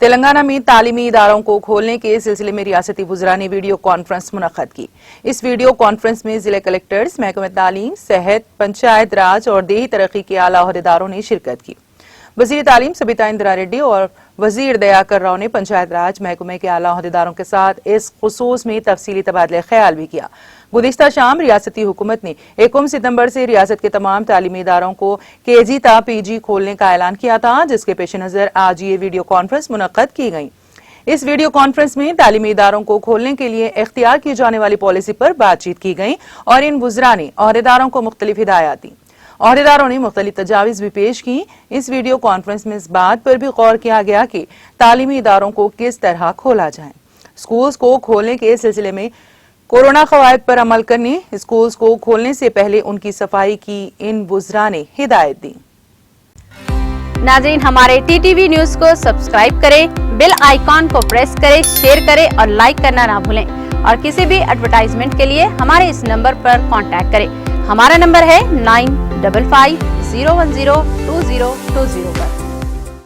तेलंगाना में तालीमी इदारों को खोलने के सिलसिले में रियासती वुज़रा ने वीडियो कॉन्फ्रेंस मुनक्कद की। इस वीडियो कॉन्फ्रेंस में जिला कलेक्टर्स, महकमे तालीम, सेहत, पंचायत राज और देही तरक्की के आला ओहदेदारों ने शिरकत की। वज़ीर तालीम सबिता इंदिरा रेड्डी और वज़ीर दयाकर राव ने पंचायत राज महकमे के आला ओहदेदारों के साथ इस खुसूस में तफसीली तबादला ख्याल भी किया। गुज़िश्ता शाम रियासती हुकूमत ने 1 सितंबर से रियासत के तमाम तालीमी इदारों को केजी ता पीजी खोलने का ऐलान किया था, जिसके पेश नज़र आज ये वीडियो कॉन्फ्रेंस मुनक्कद की गई। इस वीडियो कॉन्फ्रेंस में तालीमी इदारों को खोलने के लिए इख्तियार की जाने वाली पॉलिसी पर बातचीत की गई और इन वुज़रा ने ओहदेदारों को मुख्तलिफ हिदायत दी। ओहदेदारों ने मुख्तलिफ तजावीज़ भी पेश की। इस वीडियो कॉन्फ्रेंस में इस बात पर भी गौर किया गया कि तालीमी इदारों को किस तरह खोला जाए। स्कूल्स को खोलने के सिलसिले में कोरोना क़वायद पर अमल करने, स्कूल्स को खोलने से पहले उनकी सफाई की इन वुज़रा ने हिदायत दी। नाज़रीन, हमारे टीटीवी न्यूज़ को सब्सक्राइब करें, बेल आइकॉन को प्रेस करें, शेयर करें और लाइक करना ना भूलें। और किसी भी एडवर्टाइजमेंट के लिए हमारे इस नंबर पर कांटेक्ट करें। हमारा नंबर है 9550102020 पर।